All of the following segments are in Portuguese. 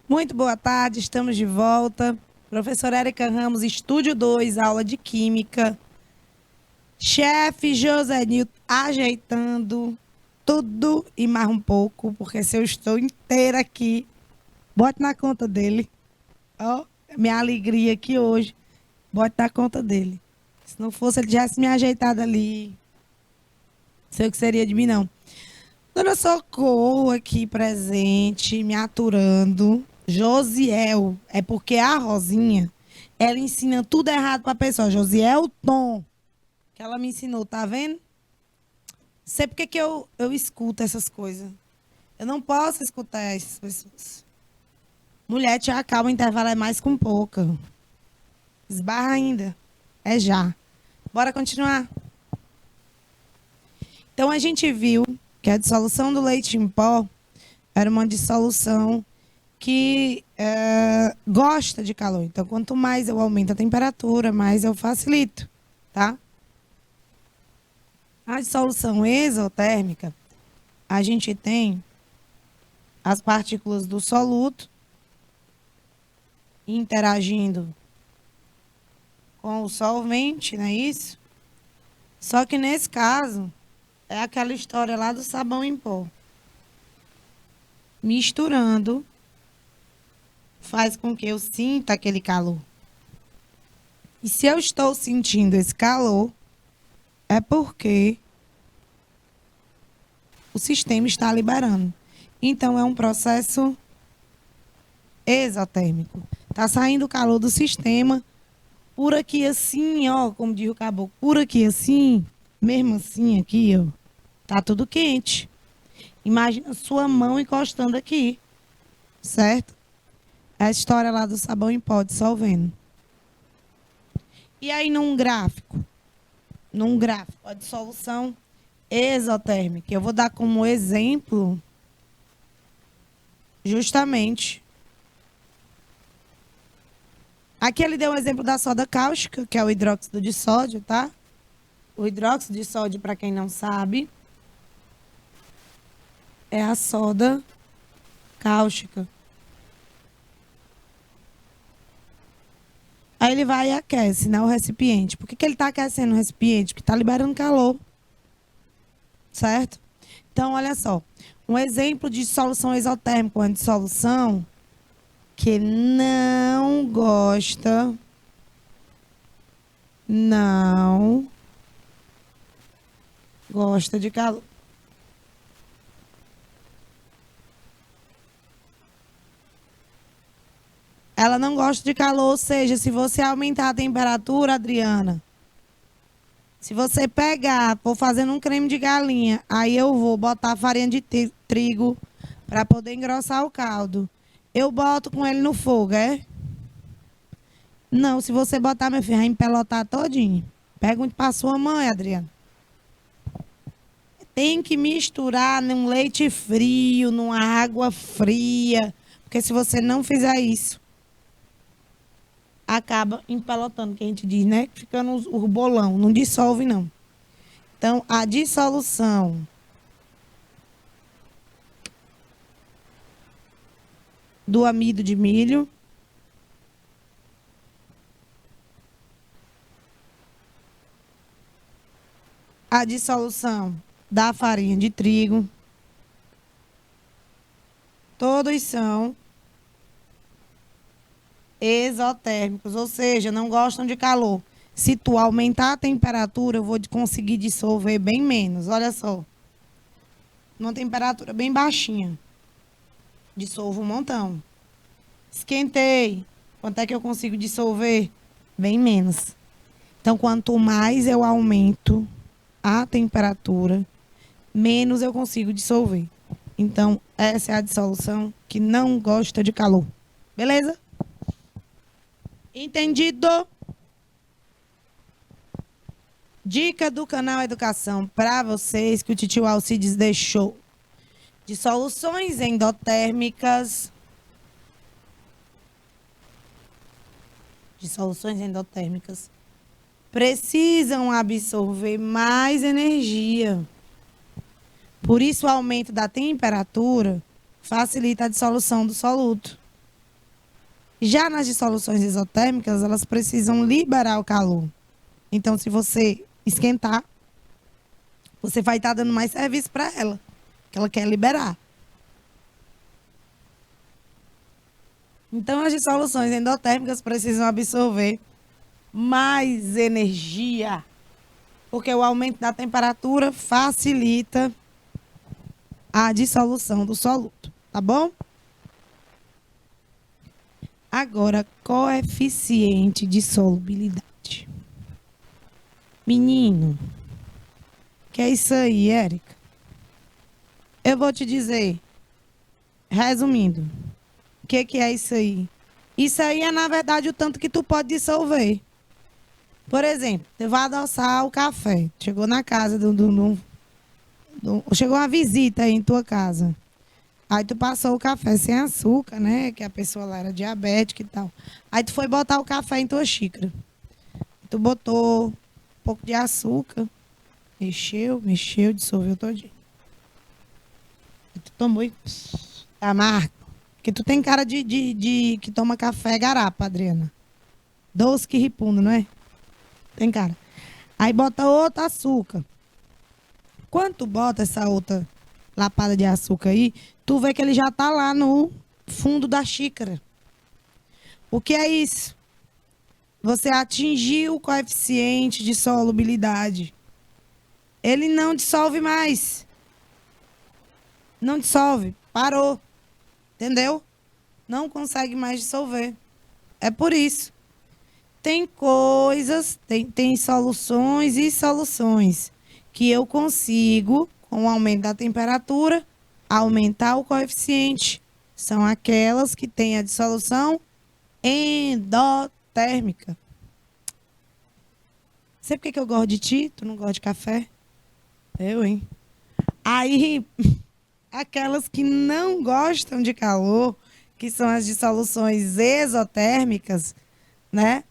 Muito boa tarde, estamos de volta. Professora Érica Ramos, Estúdio 2, aula de Química. Chefe José Nilton ajeitando tudo e mais um pouco, porque se eu estou inteira aqui, bote na conta dele. Ó, minha alegria aqui hoje, bote na conta dele. Se não fosse, ele tivesse me ajeitado ali, não sei o que seria de mim, não. Dona Socorro aqui presente, me aturando. Josiel, é porque a Rosinha, ela ensina tudo errado pra pessoa. Josiel Tom, que ela me ensinou, tá vendo? Sei porque que eu escuto essas coisas. Eu não posso escutar essas pessoas. Mulher, te acalma, o intervalo é mais com pouca. Esbarra ainda. É já. Bora continuar? Então, a gente viu que a dissolução do leite em pó era uma dissolução que gosta de calor. Então, quanto mais eu aumento a temperatura, mais eu facilito, tá? A dissolução exotérmica, a gente tem as partículas do soluto interagindo com o solvente, não é isso? Só que nesse caso, é aquela história lá do sabão em pó. Misturando, faz com que eu sinta aquele calor. E se eu estou sentindo esse calor, é porque o sistema está liberando. Então, é um processo exotérmico. Está saindo o calor do sistema, por aqui assim, ó, como diz o caboclo, por aqui assim, mesmo assim aqui, ó, tá tudo quente. Imagina a sua mão encostando aqui, certo? É a história lá do sabão em pó dissolvendo. E aí, num gráfico, a dissolução exotérmica, eu vou dar como exemplo justamente. Aqui ele deu um exemplo da soda cáustica, que é o hidróxido de sódio, tá? O hidróxido de sódio, para quem não sabe, é a soda cáustica. Aí ele vai e aquece, né, o recipiente. Por que ele está aquecendo o recipiente? Porque está liberando calor, certo? Então, olha só. Um exemplo de dissolução exotérmica, uma dissolução que não gosta, de calor. Ela não gosta de calor, ou seja, se você aumentar a temperatura, Adriana, se você pegar, for fazendo um creme de galinha, aí eu vou botar farinha de trigo para poder engrossar o caldo. Eu boto com ele no fogo, é? Não, se você botar, meu filho, vai empelotar todinho. Pergunte para sua mãe, Adriana. Tem que misturar num leite frio, numa água fria. Porque se você não fizer isso, acaba empelotando, que a gente diz, né? Ficando o bolão, não dissolve, não. Então, a dissolução do amido de milho a dissolução da farinha de trigo, todos são exotérmicos, ou seja, não gostam de calor. Se tu aumentar a temperatura, eu vou conseguir dissolver bem menos. Olha só. Numa temperatura bem baixinha. Dissolvo um montão. Esquentei. Quanto é que eu consigo dissolver? Bem menos. Então, quanto mais eu aumento a temperatura, menos eu consigo dissolver. Então, essa é a dissolução que não gosta de calor. Beleza? Entendido? Dica do canal Educação para vocês que o titio Alcides deixou. Dissoluções endotérmicas. Precisam absorver mais energia. Por isso, o aumento da temperatura facilita a dissolução do soluto. Já nas dissoluções isotérmicas, elas precisam liberar o calor. Então, se você esquentar, você vai estar dando mais serviço para ela, que ela quer liberar. Então, as dissoluções endotérmicas precisam absorver mais energia, porque o aumento da temperatura facilita a dissolução do soluto, tá bom? Agora, coeficiente de solubilidade. Menino, que é isso aí, Érica? Eu vou te dizer, resumindo, o que é isso aí? Isso aí é, na verdade, o tanto que tu pode dissolver. Por exemplo, você vai adoçar o café. Chegou na casa chegou uma visita aí em tua casa. Aí tu passou o café sem açúcar, né? Que a pessoa lá era diabética e tal. Aí tu foi botar o café em tua xícara. Tu botou um pouco de açúcar. Mexeu, dissolveu todinho. Aí tu tomou e... amargo. Porque tu tem cara de que toma café garapa, Adriana. Doce que ripunda, não é? Tem cara. Aí bota outro açúcar. Quando tu bota essa outra lapada de açúcar aí, tu vê que ele já tá lá no fundo da xícara. O que é isso? Você atingiu o coeficiente de solubilidade. Ele não dissolve mais. Não dissolve. Parou. Entendeu? Não consegue mais dissolver. É por isso. Tem coisas, tem soluções e soluções que eu consigo, com o aumento da temperatura, aumentar o coeficiente. São aquelas que têm a dissolução endotérmica. Sabe por que eu gosto de ti? Tu não gosta de café? Eu, hein? Aí, aquelas que não gostam de calor, que são as dissoluções exotérmicas, né?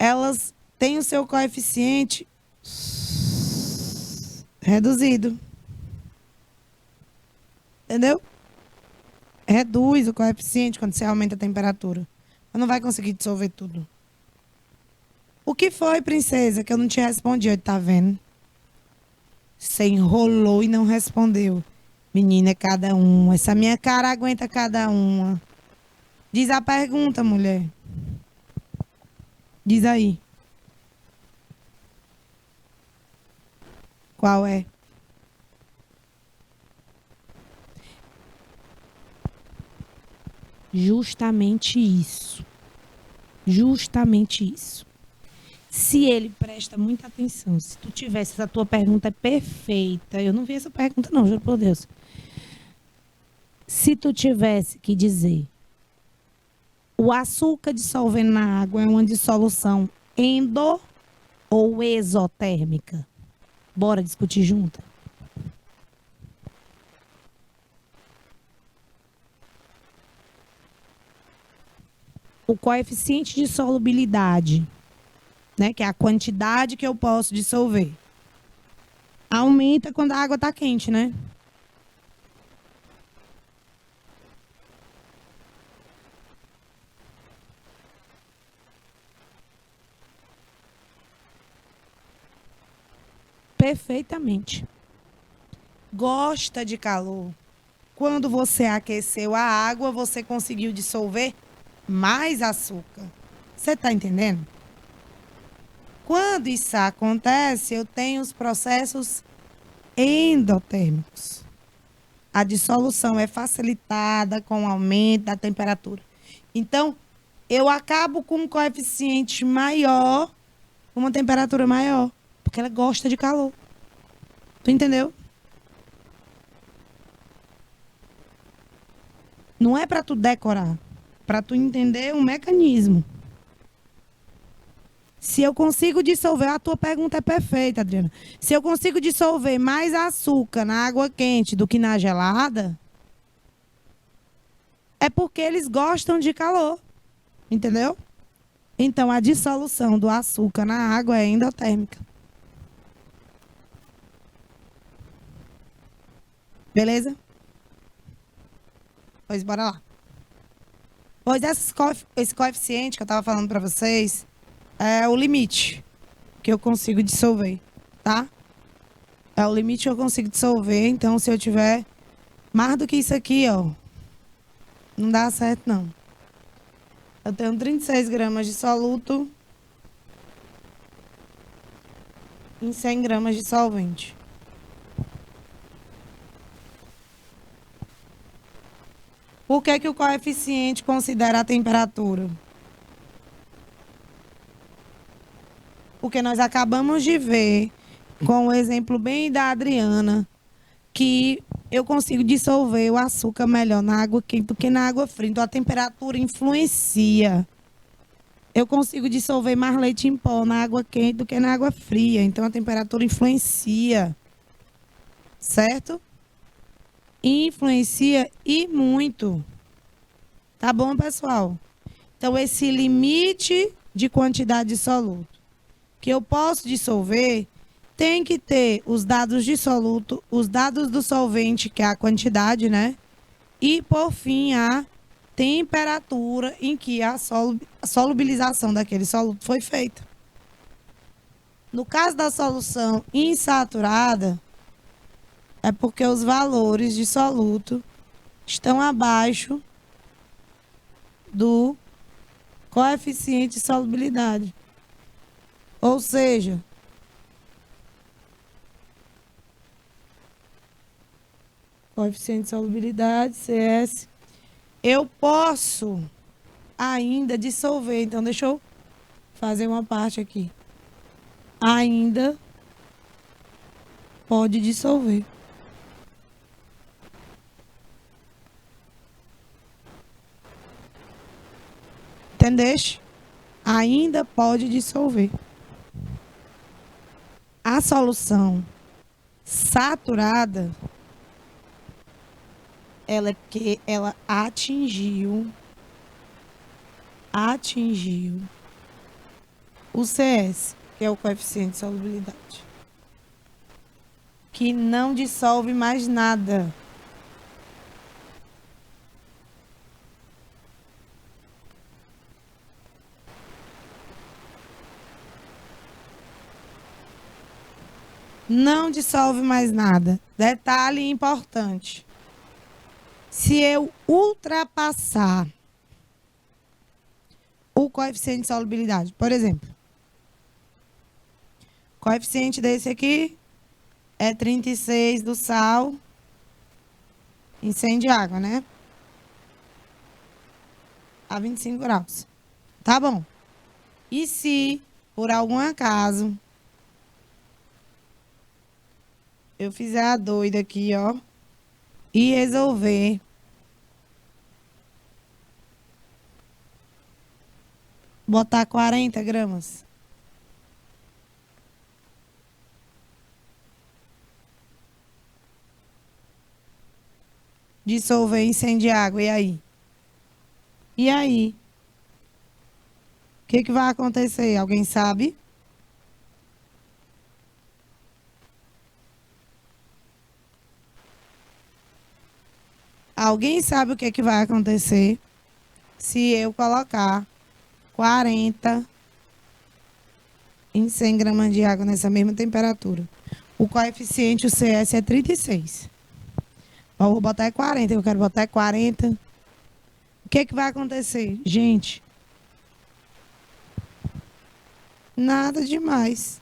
Elas têm o seu coeficiente reduzido. Entendeu? Reduz o coeficiente quando você aumenta a temperatura. Mas não vai conseguir dissolver tudo. O que foi, princesa, que eu não te respondi? Tá vendo? Você enrolou e não respondeu. Menina, é cada uma. Essa minha cara aguenta cada uma. Diz a pergunta, mulher. Diz aí. Qual é? Justamente isso. Justamente isso. Se ele presta muita atenção, se tu tivesse, essa tua pergunta é perfeita. Eu não vi essa pergunta não, juro por Deus. Se tu tivesse que dizer, o açúcar dissolvendo na água é uma dissolução endo ou exotérmica? Bora discutir junto? O coeficiente de solubilidade, né, que é a quantidade que eu posso dissolver, aumenta quando a água está quente, né? Perfeitamente. Gosta de calor. Quando você aqueceu a água, você conseguiu dissolver mais açúcar. Você está entendendo? Quando isso acontece, eu tenho os processos endotérmicos. A dissolução é facilitada com o aumento da temperatura. Então, eu acabo com um coeficiente maior, uma temperatura maior, porque ela gosta de calor. Tu entendeu? Não é para tu decorar, para tu entender o mecanismo. Se eu consigo dissolver, a tua pergunta é perfeita, Adriana. Se eu consigo dissolver mais açúcar na água quente do que na gelada, é porque eles gostam de calor. Entendeu? Então, a dissolução do açúcar na água é endotérmica. Beleza? Pois bora lá. Pois esse coeficiente que eu estava falando para vocês é o limite que eu consigo dissolver, tá? É o limite que eu consigo dissolver. Então, se eu tiver mais do que isso aqui, ó, não dá certo, não. Eu tenho 36 gramas de soluto em 100 gramas de solvente. Por que que o coeficiente considera a temperatura? Porque nós acabamos de ver, com o exemplo bem da Adriana, que eu consigo dissolver o açúcar melhor na água quente do que na água fria. Então, a temperatura influencia. Eu consigo dissolver mais leite em pó na água quente do que na água fria. Então, a temperatura influencia. Certo? Influencia e muito. Tá bom, pessoal? Então, esse limite de quantidade de soluto que eu posso dissolver tem que ter os dados de soluto, os dados do solvente, que é a quantidade, né? E, por fim, a temperatura em que a solubilização daquele soluto foi feita. No caso da solução insaturada, é porque os valores de soluto estão abaixo do coeficiente de solubilidade. Ou seja, coeficiente de solubilidade, CS, eu posso ainda dissolver. Então, deixa eu fazer uma parte aqui. Ainda pode dissolver. Entendeste? Ainda pode dissolver. A solução saturada, ela é que ela atingiu o CS, que é o coeficiente de solubilidade, que não dissolve mais nada. Não dissolve mais nada. Detalhe importante. Se eu ultrapassar o coeficiente de solubilidade, por exemplo, o coeficiente desse aqui é 36 do sal em 100 de água, né? A 25 graus. Tá bom. E se, por algum acaso, eu fizer a doida aqui, ó, e resolver botar 40 gramas. Dissolver em 100 de água, e aí? E aí? O que que vai acontecer? Alguém sabe? Alguém sabe o que que vai acontecer se eu colocar 40 em 100 gramas de água nessa mesma temperatura? O coeficiente, o CS, é 36. Eu vou botar 40, eu quero botar 40. O que que vai acontecer? Gente, nada demais.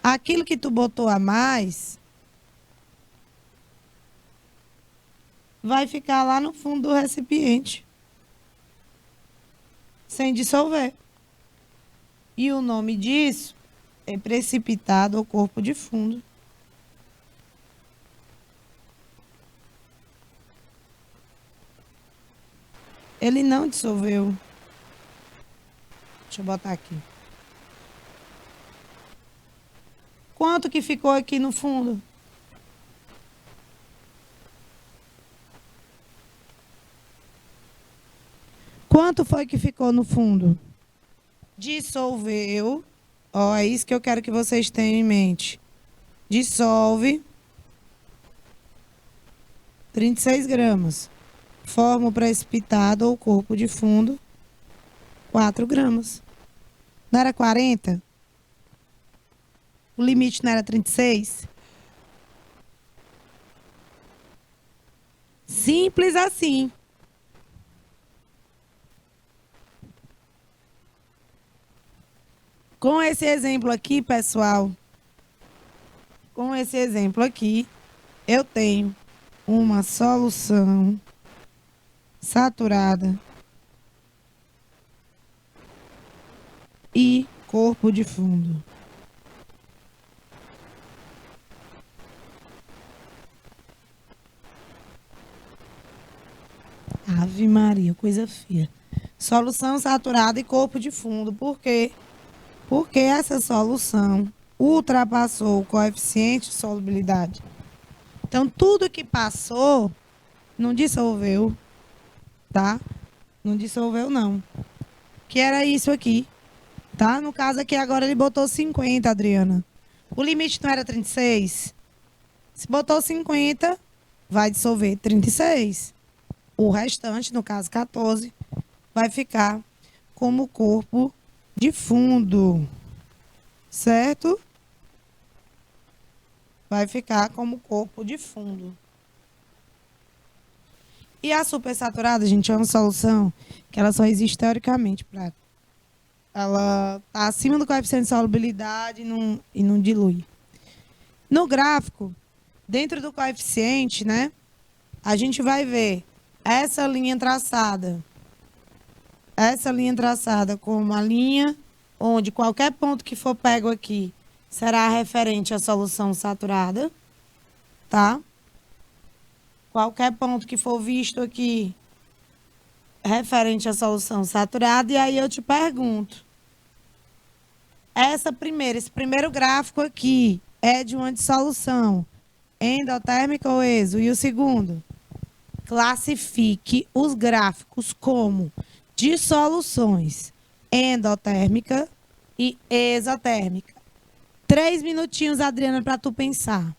Aquilo que tu botou a mais vai ficar lá no fundo do recipiente, sem dissolver. E o nome disso é precipitado ou corpo de fundo. Ele não dissolveu. Deixa eu botar aqui. Quanto que ficou aqui no fundo? Quanto foi que ficou no fundo? Dissolveu. Ó, é isso que eu quero que vocês tenham em mente. Dissolve 36 gramas. forma o precipitado ou corpo de fundo, 4 gramas. Não era 40? O limite não era 36? Simples assim. Com esse exemplo aqui, pessoal, com esse exemplo aqui, eu tenho uma solução saturada e corpo de fundo. Ave Maria, coisa feia. Solução saturada e corpo de fundo. Por quê? Porque essa solução ultrapassou o coeficiente de solubilidade. Então, tudo que passou não dissolveu, tá? Não dissolveu, não. Que era isso aqui, tá? No caso aqui, agora ele botou 50, Adriana. O limite não era 36? Se botou 50, vai dissolver 36. O restante, no caso 14, vai ficar como corpo de fundo, certo? Vai ficar como corpo de fundo. E a supersaturada, gente, é uma solução que ela só existe teoricamente. Ela está acima do coeficiente de solubilidade e não dilui. No gráfico, dentro do coeficiente, né, a gente vai ver essa linha traçada como uma linha onde qualquer ponto que for pego aqui será referente à solução saturada, tá? Qualquer ponto que for visto aqui referente à solução saturada, e aí eu te pergunto, esse primeiro gráfico aqui é de uma dissolução endotérmica ou exo? E o segundo? Classifique os gráficos como dissoluções endotérmica e exotérmica. 3 minutinhos, Adriana, para tu pensar.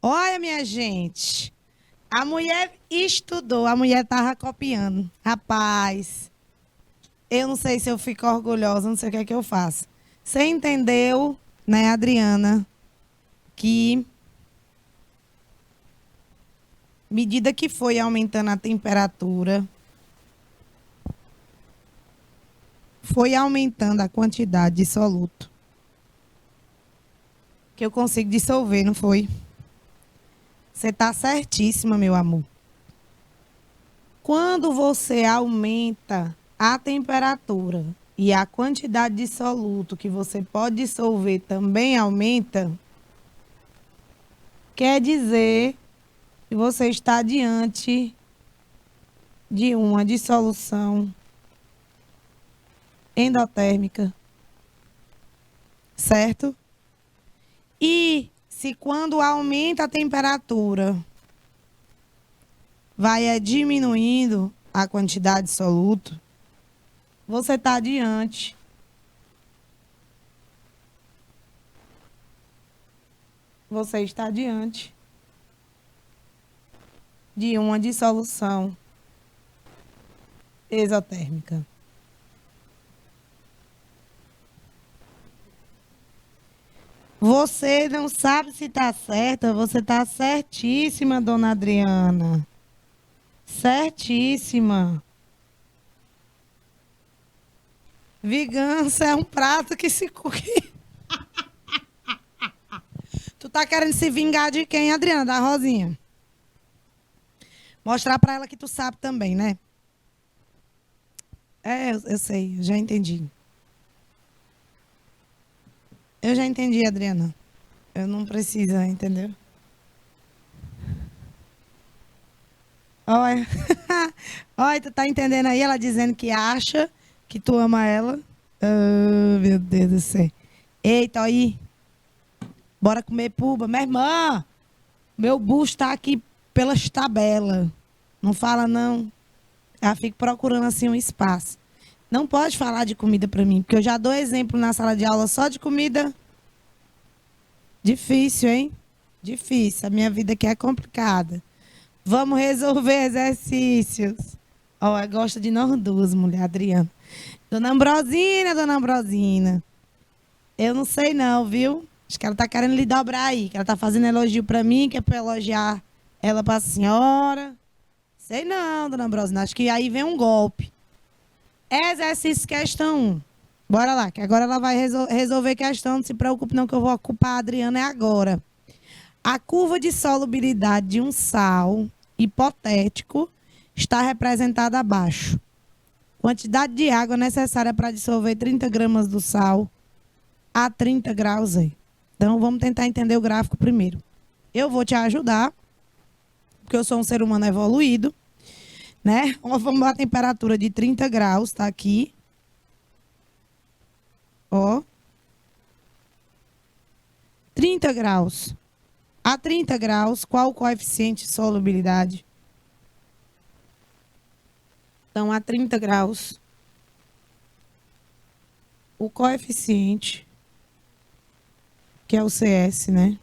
Olha, minha gente. A mulher estudou, a mulher tava copiando. Rapaz, eu não sei se eu fico orgulhosa, não sei o que é que eu faço. Você entendeu, né, Adriana, que medida que foi aumentando a temperatura, foi aumentando a quantidade de soluto que eu consigo dissolver, não foi? Você tá certíssima, meu amor. Quando você aumenta a temperatura e a quantidade de soluto que você pode dissolver também aumenta, quer dizer que você está diante de uma dissolução endotérmica, certo? E se quando aumenta a temperatura, vai diminuindo a quantidade de soluto, você está diante de uma dissolução exotérmica. Você não sabe se está certa, você está certíssima, dona Adriana. Certíssima. Vingança é um prato que se come. Tu tá querendo se vingar de quem, Adriana? Da Rosinha. Mostrar pra ela que tu sabe também, né? É, eu sei, eu já entendi. Eu já entendi, Adriana. Eu não preciso, entendeu? Olha, olha, tu tá entendendo aí? Ela dizendo que acha que tu ama ela. Oh, meu Deus do céu. Eita, aí. Bora comer puba. Minha irmã, meu bucho tá aqui pelas tabelas. Não fala, não. Ela fica procurando, assim, um espaço. Não pode falar de comida pra mim, porque eu já dou exemplo na sala de aula só de comida. Difícil, hein? Difícil. A minha vida aqui é complicada. Vamos resolver exercícios. Ó, gosta de nós duas, mulher, Adriana. Dona Ambrosina. Eu não sei não, viu? Acho que ela tá querendo lhe dobrar aí, que ela tá fazendo elogio pra mim, que é pra elogiar ela pra senhora. Sei não, dona Ambrosina. Acho que aí vem um golpe. Exercício questão 1. Bora lá, que agora ela vai resolver questão. Não se preocupe não, que eu vou ocupar a Adriana é agora. A curva de solubilidade de um sal hipotético está representada abaixo. Quantidade de água necessária para dissolver 30 gramas do sal a 30 graus aí. Então, vamos tentar entender o gráfico primeiro. Eu vou te ajudar, porque eu sou um ser humano evoluído, né? Vamos a temperatura de 30 graus, tá aqui. Ó. 30 graus. A 30 graus, qual o coeficiente de solubilidade? Então, a 30 graus, o coeficiente, que é o CS, né?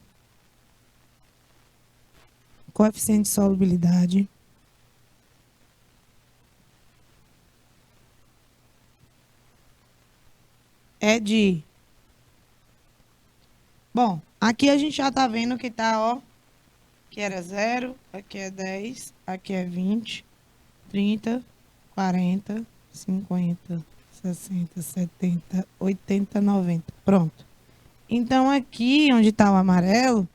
Coeficiente de solubilidade é de... Bom, aqui a gente já tá vendo que tá, ó, aqui era 0, aqui é 10, aqui é 20, 30, 40, 50, 60, 70, 80, 90. Pronto. Então, aqui onde está o amarelo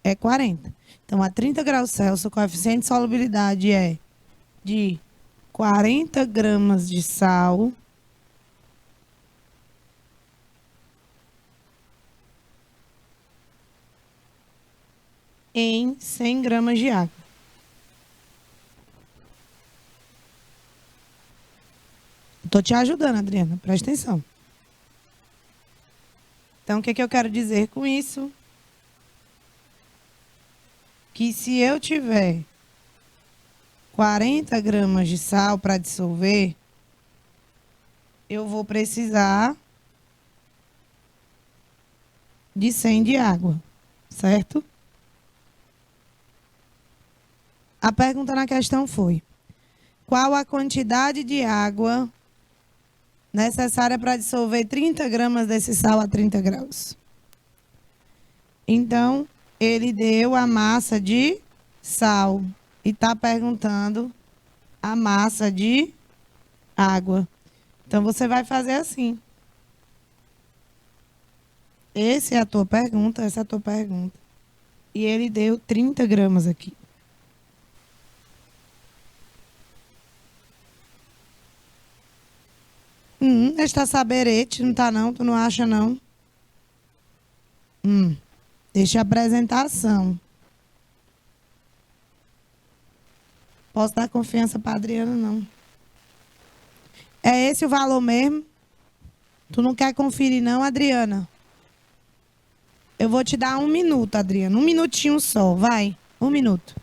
é 40. Então, a 30 graus Celsius, o coeficiente de solubilidade é de 40 gramas de sal em 100 gramas de água. Estou te ajudando, Adriana. Presta atenção. Então, o que eu quero dizer com isso? Que se eu tiver 40 gramas de sal para dissolver, eu vou precisar de 100 de água, certo? A pergunta na questão foi: qual a quantidade de água necessária para dissolver 30 gramas desse sal a 30 graus? Então, ele deu a massa de sal e está perguntando a massa de água. Então, você vai fazer assim. Essa é a tua pergunta, essa é a tua pergunta. E ele deu 30 gramas aqui. Esta saberete, não tá não? Tu não acha não? Deixa a apresentação. Posso dar confiança pra Adriana, não. É esse o valor mesmo? Tu não quer conferir não, Adriana? Eu vou te dar 1 minuto, Adriana. 1 minutinho só, vai. 1 minuto.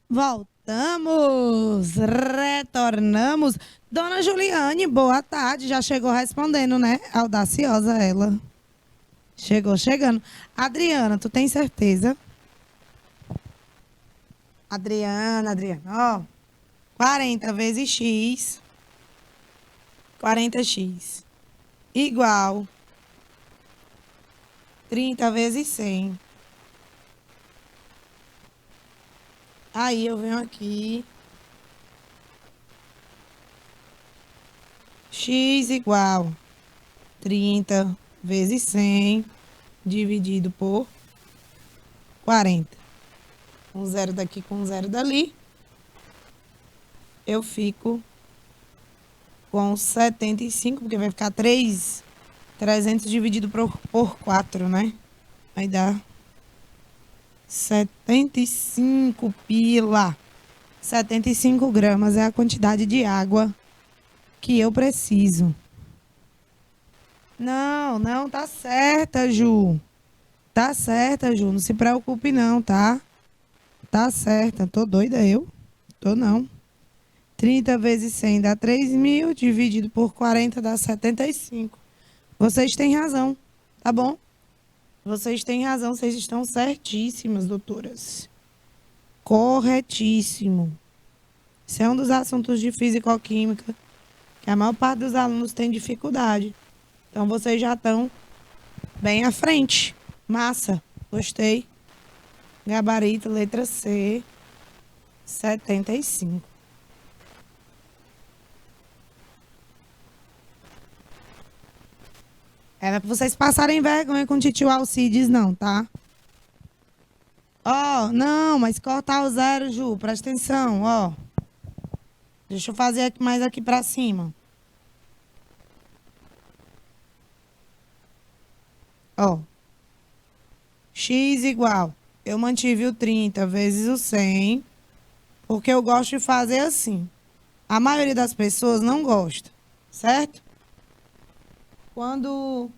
Voltamos, retornamos. Dona Juliane, boa tarde. Já chegou respondendo, né? Audaciosa ela. Chegou chegando. Adriana, tu tem certeza? Adriana, ó. 40 vezes x, 40x, igual 30 vezes 100. Aí eu venho aqui. X igual 30 vezes 100 dividido por 40. Um zero daqui com um zero dali. Eu fico com 75, porque vai ficar 300 dividido por 4, né? Vai dar 75 pila. 75 gramas é a quantidade de água que eu preciso. Não, tá certa, Ju. Tá certa, Ju. Não se preocupe não, tá? Tá certa. Tô doida eu? Tô não. 30 vezes 100 dá 3.000, dividido por 40 dá 75. Vocês têm razão, tá bom? Vocês têm razão, vocês estão certíssimas, doutoras. Corretíssimo. Isso é um dos assuntos de físico-química que a maior parte dos alunos tem dificuldade. Então, vocês já estão bem à frente. Massa, gostei. Gabarito, letra C, 75. Era pra vocês passarem vergonha com o titio Alcides, não, tá? Ó, não, mas cortar o zero, Ju, presta atenção, ó. Deixa eu fazer aqui mais aqui pra cima. Ó. X igual. Eu mantive o 30 vezes o 100, porque eu gosto de fazer assim. A maioria das pessoas não gosta, certo? Quando,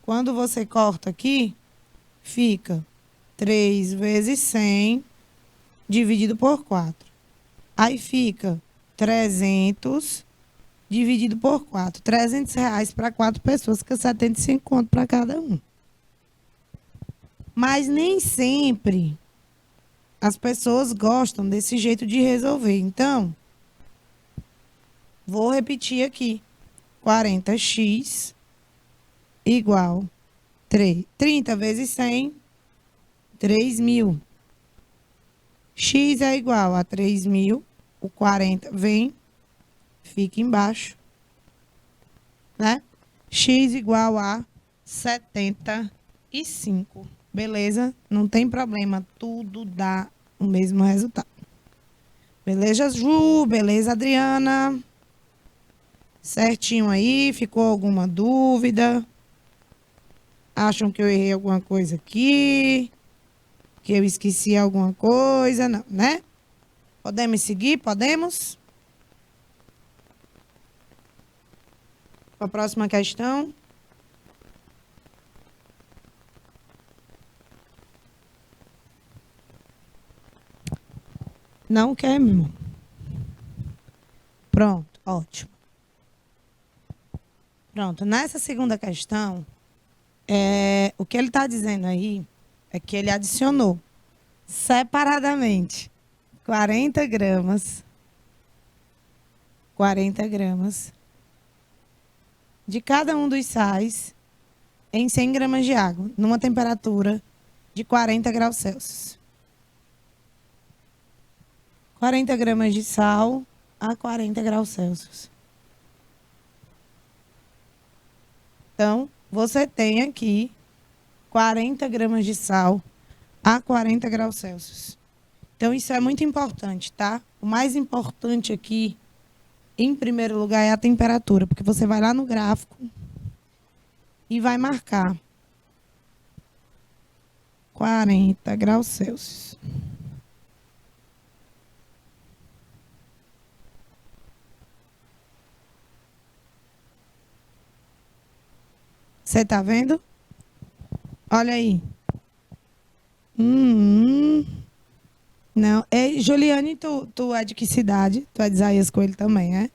quando você corta aqui, fica 3 vezes 100 dividido por 4. Aí fica 300 dividido por 4. R$ 300 para 4 pessoas, fica 75 conto para cada um. Mas nem sempre as pessoas gostam desse jeito de resolver. Então, vou repetir aqui. 40x igual 30 vezes 100, 3.000. X é igual a 3.000. O 40 vem, fica embaixo, né? X igual a 75. Beleza? Não tem problema. Tudo dá o mesmo resultado. Beleza, Ju? Beleza, Adriana? Certinho aí? Ficou alguma dúvida? Acham que eu errei alguma coisa aqui? Que eu esqueci alguma coisa? Não, né? Podemos seguir? Podemos? Para a próxima questão. Não quer, meu irmão? Pronto, ótimo. Pronto, nessa segunda questão, o que ele está dizendo aí é que ele adicionou separadamente 40 gramas, 40 gramas de cada um dos sais em 100 gramas de água, numa temperatura de 40 graus Celsius. 40 gramas de sal a 40 graus Celsius. Então, você tem aqui 40 gramas de sal a 40 graus Celsius. Então, isso é muito importante, tá? O mais importante aqui, em primeiro lugar, é a temperatura, porque você vai lá no gráfico e vai marcar 40 graus Celsius. Você tá vendo? Olha aí. Não. Ei, Juliane, tu é de que cidade? Tu é de Isaías Coelho também, é?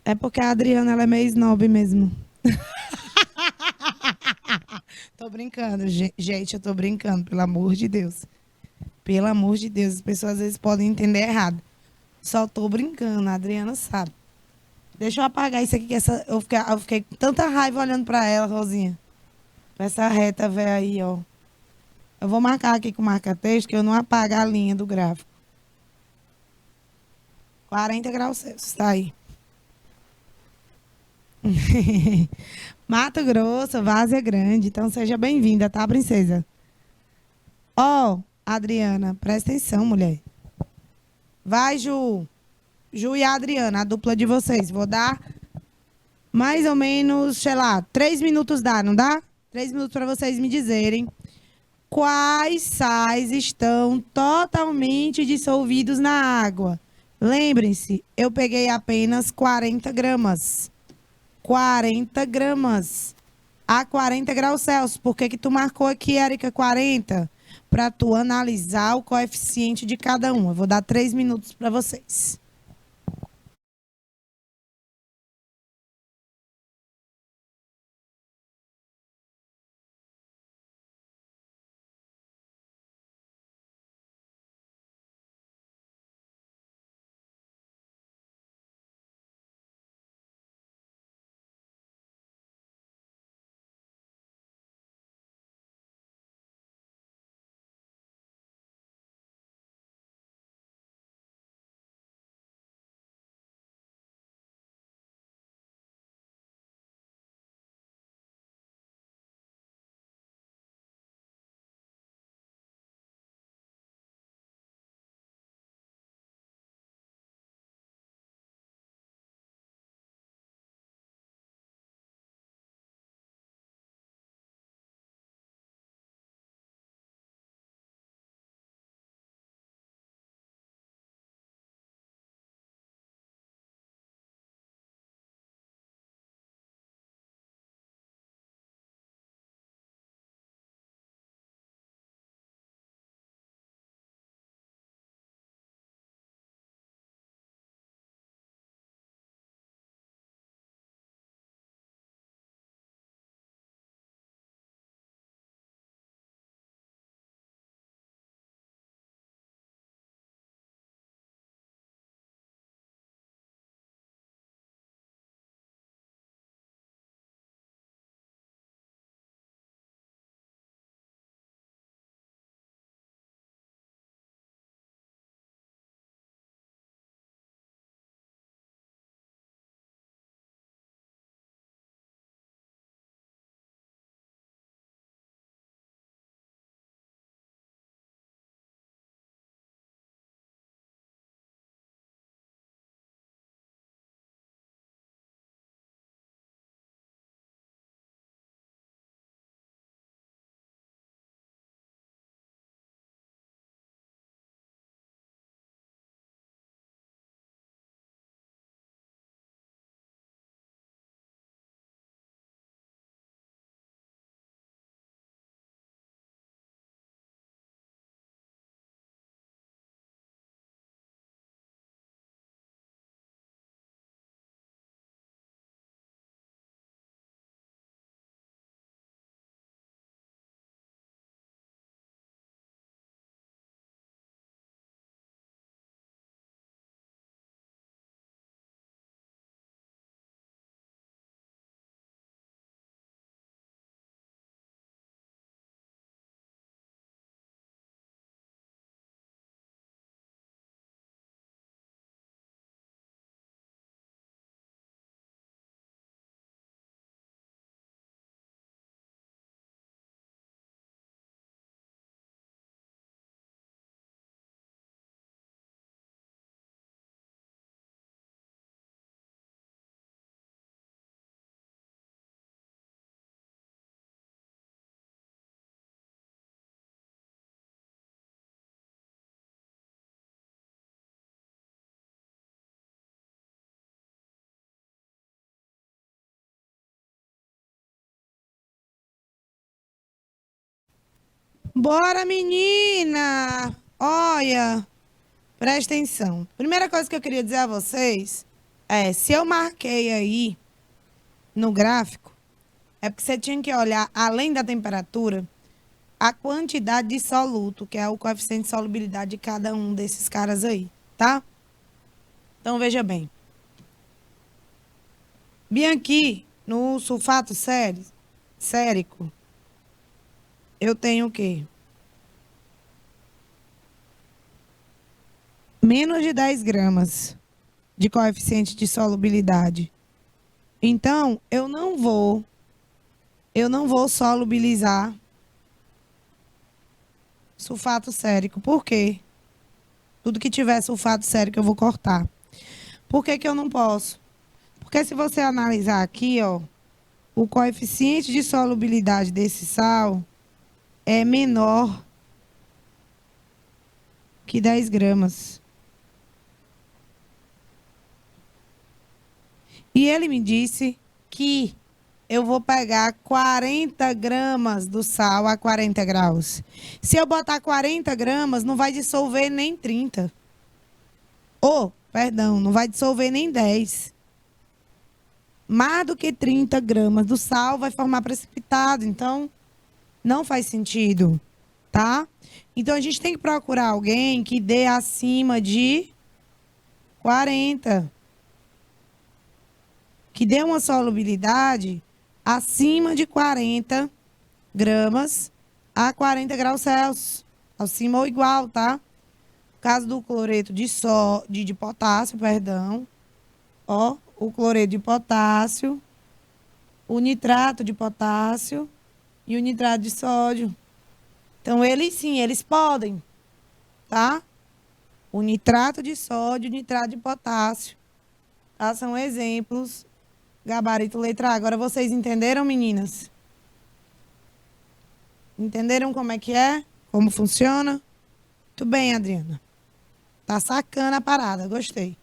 É porque a Adriana, ela é meio snob mesmo. Tô brincando, gente, eu tô brincando, pelo amor de Deus. Pelo amor de Deus, as pessoas às vezes podem entender errado. Só tô brincando, a Adriana sabe. Deixa eu apagar isso aqui, que eu fiquei com tanta raiva olhando pra ela, Rosinha. Pra essa reta velha aí, ó. Eu vou marcar aqui com marca-texto, que eu não apago a linha do gráfico. 40 graus Celsius, tá aí. Mato Grosso, Várzea Grande. Então seja bem-vinda, tá, princesa? Ó, Adriana, presta atenção, mulher. Vai, Ju. Ju e a Adriana, a dupla de vocês. Vou dar mais ou menos, sei lá, 3 minutos dá, não dá? 3 minutos para vocês me dizerem quais sais estão totalmente dissolvidos na água. Lembrem-se, eu peguei apenas 40 gramas. 40 gramas a 40 graus Celsius. Por que que tu marcou aqui, Érica, 40? Para tu analisar o coeficiente de cada um. Eu vou dar 3 minutos para vocês. Bora, menina! Olha, presta atenção. Primeira coisa que eu queria dizer a vocês é, se eu marquei aí no gráfico, é porque você tinha que olhar, além da temperatura, a quantidade de soluto, que é o coeficiente de solubilidade de cada um desses caras aí, tá? Então, veja bem. Bem aqui, no sulfato sérico, eu tenho o quê? Menos de 10 gramas de coeficiente de solubilidade. Então, eu não vou solubilizar sulfato sérico. Por quê? Tudo que tiver sulfato sérico eu vou cortar. Por que que eu não posso? Porque se você analisar aqui, ó, o coeficiente de solubilidade desse sal é menor que 10 gramas. E ele me disse que eu vou pegar 40 gramas do sal a 40 graus. Se eu botar 40 gramas, não vai dissolver nem 30. Perdão, não vai dissolver nem 10. Mais do que 30 gramas do sal vai formar precipitado. Então, não faz sentido, tá? Então, a gente tem que procurar alguém que dê acima de 40. Que dê uma solubilidade acima de 40 gramas a 40 graus Celsius. Acima ou igual, tá? No caso do cloreto de potássio, perdão. Ó, o cloreto de potássio, o nitrato de potássio e o nitrato de sódio. Então, eles sim, eles podem, tá? O nitrato de sódio e o nitrato de potássio. Tá? São exemplos. Gabarito letra A. Agora vocês entenderam, meninas? Entenderam como é que é? Como funciona? Muito bem, Adriana. Tá sacana a parada, gostei.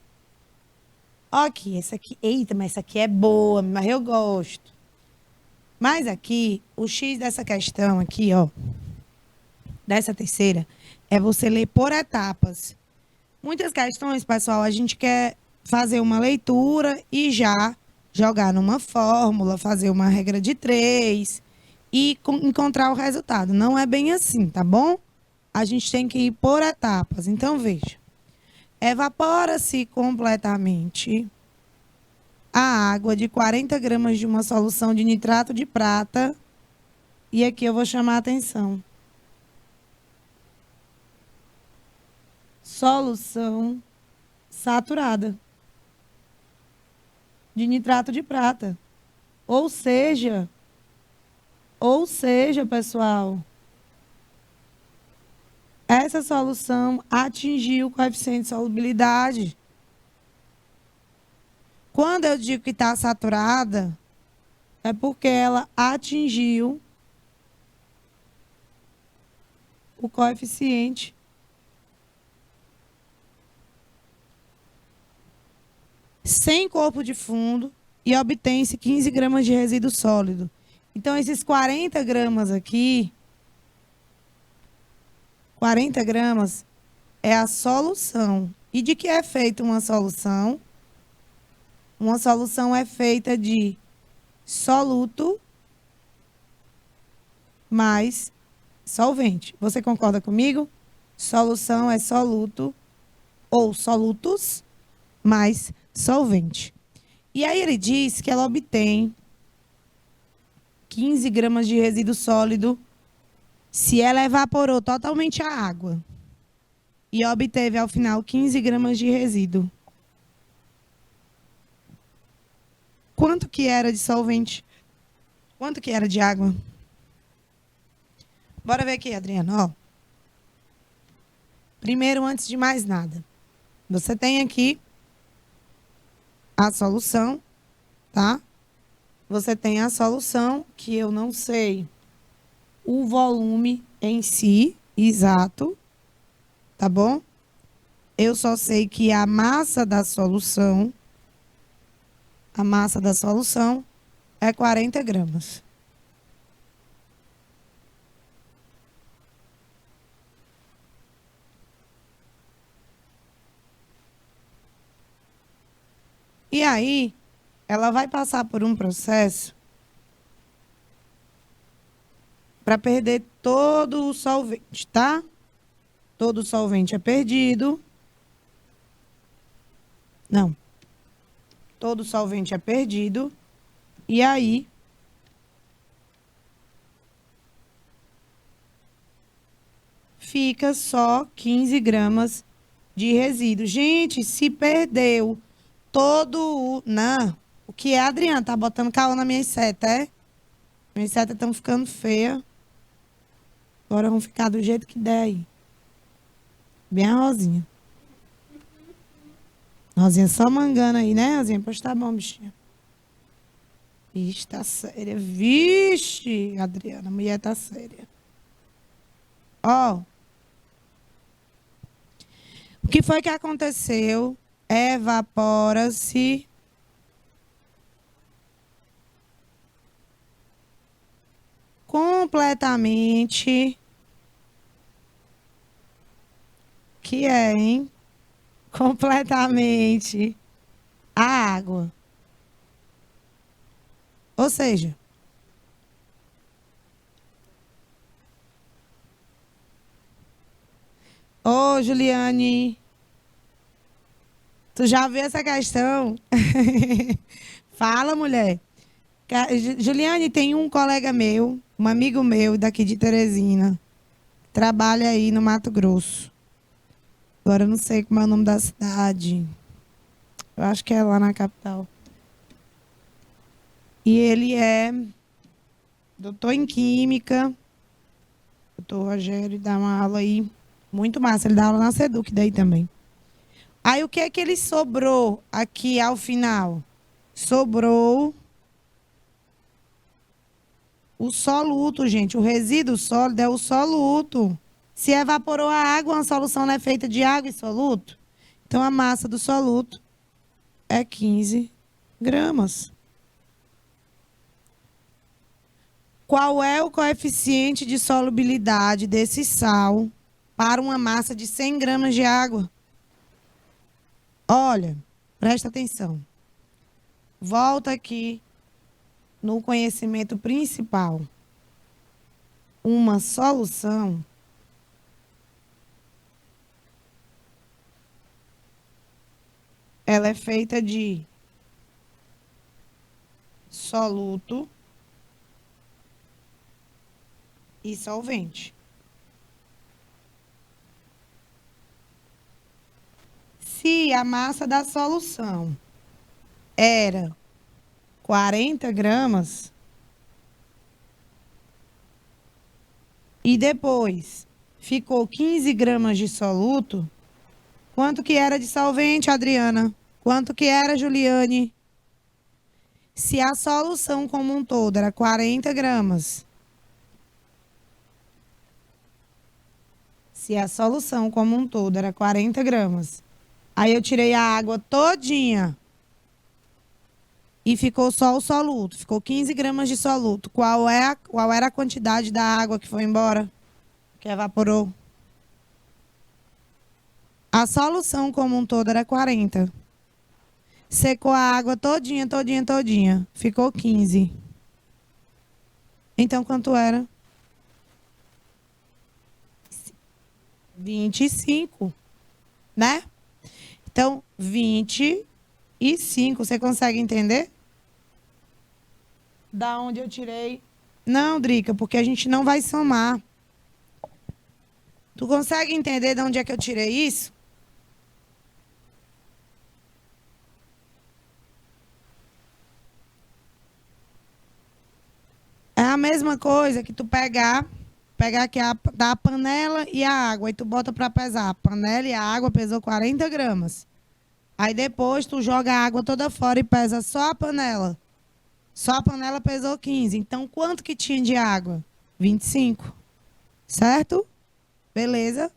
Ó aqui, essa aqui. Eita, mas essa aqui é boa, mas eu gosto. Mas aqui, o X dessa questão aqui, ó, dessa terceira, é você ler por etapas. Muitas questões, pessoal, a gente quer fazer uma leitura e já jogar numa fórmula, fazer uma regra de 3 e encontrar o resultado. Não é bem assim, tá bom? A gente tem que ir por etapas. Então, veja. Evapora-se completamente a água de 40 gramas de uma solução de nitrato de prata. E aqui eu vou chamar a atenção. Solução saturada de nitrato de prata. Ou seja, pessoal, essa solução atingiu o coeficiente de solubilidade. Quando eu digo que está saturada, é porque ela atingiu o coeficiente. Sem corpo de fundo e obtém-se 15 gramas de resíduo sólido. Então, esses 40 gramas aqui, 40 gramas é a solução. E de que é feita uma solução? Uma solução é feita de soluto mais solvente. Você concorda comigo? Solução é soluto ou solutos mais solvente. E aí ele diz que ela obtém 15 gramas de resíduo sólido se ela evaporou totalmente a água e obteve ao final 15 gramas de resíduo. Quanto que era de solvente? Quanto que era de água? Bora ver aqui, Adriana, ó. Primeiro, antes de mais nada, você tem aqui a solução, tá? Você tem a solução, que eu não sei o volume em si, exato, tá bom? Eu só sei que a massa da solução é 40 gramas. E aí, ela vai passar por um processo para perder todo o solvente, tá? Todo o solvente é perdido. Não. Todo o solvente é perdido. E aí, fica só 15 gramas de resíduo. Gente, se perdeu todo o... Não. O que é, Adriana? Tá botando caô na minha seta, é? Minhas setas estão ficando feias. Agora vão ficar do jeito que der aí. Bem a Rosinha. Rosinha só mangando aí, né, Rosinha? Pois tá bom, bichinha. Vixe, tá séria. Vixe, Adriana, a mulher tá séria. Ó, o que foi que aconteceu? Evapora-se completamente. Que é, hein? Completamente a água. Ou seja, ô Juliane, tu já viu essa questão? Fala, mulher. Juliane, tem um colega meu, um amigo meu daqui de Teresina, trabalha aí no Mato Grosso. Agora eu não sei como é o nome da cidade. Eu acho que é lá na capital. E ele é doutor em Química. Doutor Rogério dá uma aula aí muito massa. Ele dá aula na Seduc daí também. Aí o que é que ele sobrou aqui ao final? Sobrou o soluto, gente. O resíduo sólido é o soluto. Se evaporou a água, uma solução não é feita de água e soluto. Então a massa do soluto é 15 gramas. Qual é o coeficiente de solubilidade desse sal para uma massa de 100 gramas de água? Olha, presta atenção. Volta aqui no conhecimento principal. Uma solução ela é feita de soluto e solvente. Se a massa da solução era 40 gramas e depois ficou 15 gramas de soluto, quanto que era de solvente, Adriana? Quanto que era, Juliane? Se a solução como um todo era 40 gramas, se a solução como um todo era 40 gramas, aí eu tirei a água todinha e ficou só o soluto, ficou 15 gramas de soluto. Qual era a quantidade da água que foi embora, que evaporou? A solução como um todo era 40. Secou a água todinha, todinha, todinha. Ficou 15. Então, quanto era? 25, né? Então, 25. Você consegue entender? Da onde eu tirei? Não, Drica, porque a gente não vai somar. Tu consegue entender de onde é que eu tirei isso? É a mesma coisa que tu pegar aqui da panela e a água, e tu bota para pesar. A panela e a água pesou 40 gramas. Aí depois tu joga a água toda fora e pesa só a panela. Só a panela pesou 15. Então, quanto que tinha de água? 25. Certo? Beleza?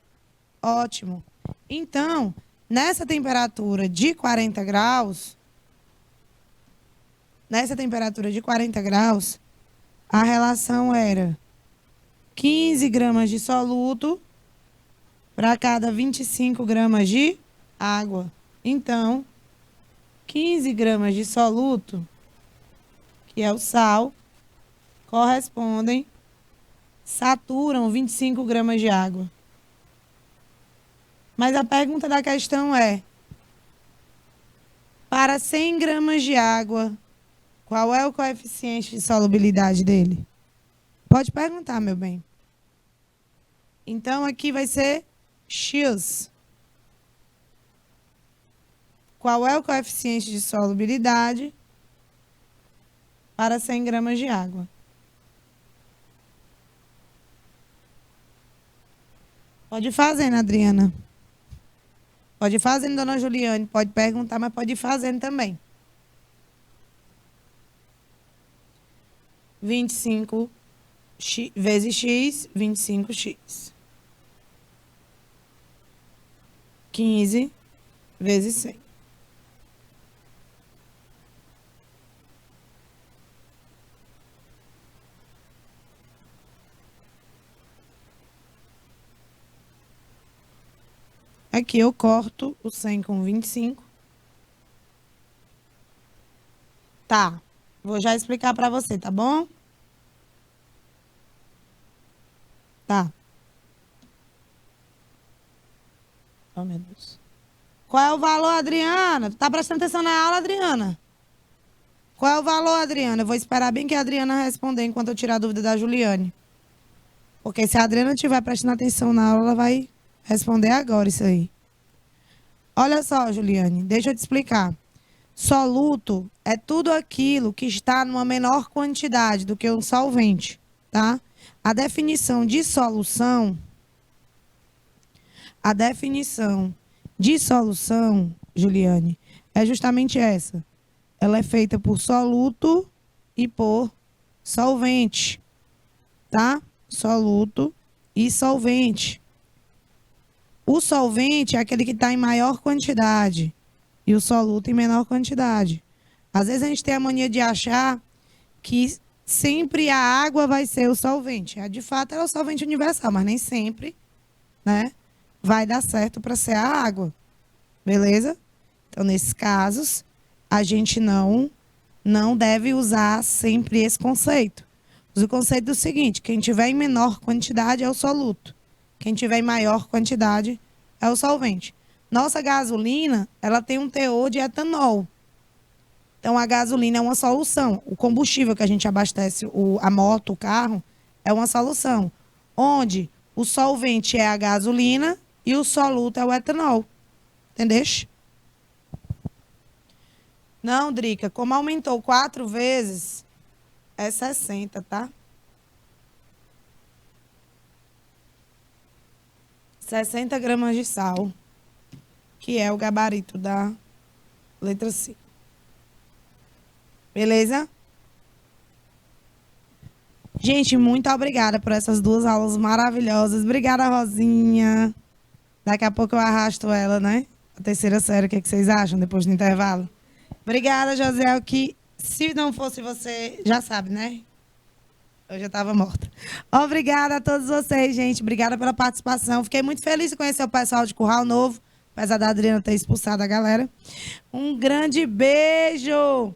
Ótimo. Então, nessa temperatura de 40 graus, a relação era 15 gramas de soluto para cada 25 gramas de água. Então, 15 gramas de soluto, que é o sal, saturam 25 gramas de água. Mas a pergunta da questão é, para 100 gramas de água, qual é o coeficiente de solubilidade dele? Pode perguntar, meu bem. Então, aqui vai ser X. Qual é o coeficiente de solubilidade para 100 gramas de água? Pode ir fazendo, Adriana. Pode ir fazendo, dona Juliane. Pode perguntar, mas pode ir fazendo também. 25 vezes x, 25x. 15 vezes 100. Aqui eu corto o 100 com 25. Tá. Vou já explicar para você, tá bom? Tá. Oh, meu Deus. Qual é o valor, Adriana? Tu tá prestando atenção na aula, Adriana? Qual é o valor, Adriana? Eu vou esperar bem que a Adriana responder enquanto eu tirar a dúvida da Juliane. Porque se a Adriana estiver prestando atenção na aula, ela vai responder agora isso aí. Olha só, Juliane, deixa eu te explicar. Soluto é tudo aquilo que está numa menor quantidade do que um solvente, tá? A definição de solução, Juliane, é justamente essa. Ela é feita por soluto e por solvente, tá? Soluto e solvente. O solvente é aquele que está em maior quantidade e o soluto em menor quantidade. Às vezes a gente tem a mania de achar que sempre a água vai ser o solvente. De fato, é o solvente universal, mas nem sempre, né, vai dar certo para ser a água. Beleza? Então, nesses casos, a gente não deve usar sempre esse conceito. Usa o conceito do seguinte: quem tiver em menor quantidade é o soluto. Quem tiver em maior quantidade é o solvente. Nossa gasolina, ela tem um teor de etanol. Então, a gasolina é uma solução. O combustível que a gente abastece a moto, o carro, é uma solução. Onde o solvente é a gasolina e o soluto é o etanol. Entendeste? Não, Drica, como aumentou 4 vezes, é 60, tá? 60 gramas de sal, que é o gabarito da letra C. Beleza? Gente, muito obrigada por essas 2 aulas maravilhosas. Obrigada, Rosinha. Daqui a pouco eu arrasto ela, né? A terceira série, o que vocês acham depois do intervalo? Obrigada, José, que se não fosse você, já sabe, né? Eu já estava morta. Obrigada a todos vocês, gente. Obrigada pela participação. Fiquei muito feliz de conhecer o pessoal de Curral Novo, apesar da Adriana ter expulsado a galera. Um grande beijo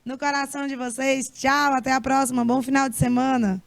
no coração de vocês. Tchau, até a próxima. Bom final de semana.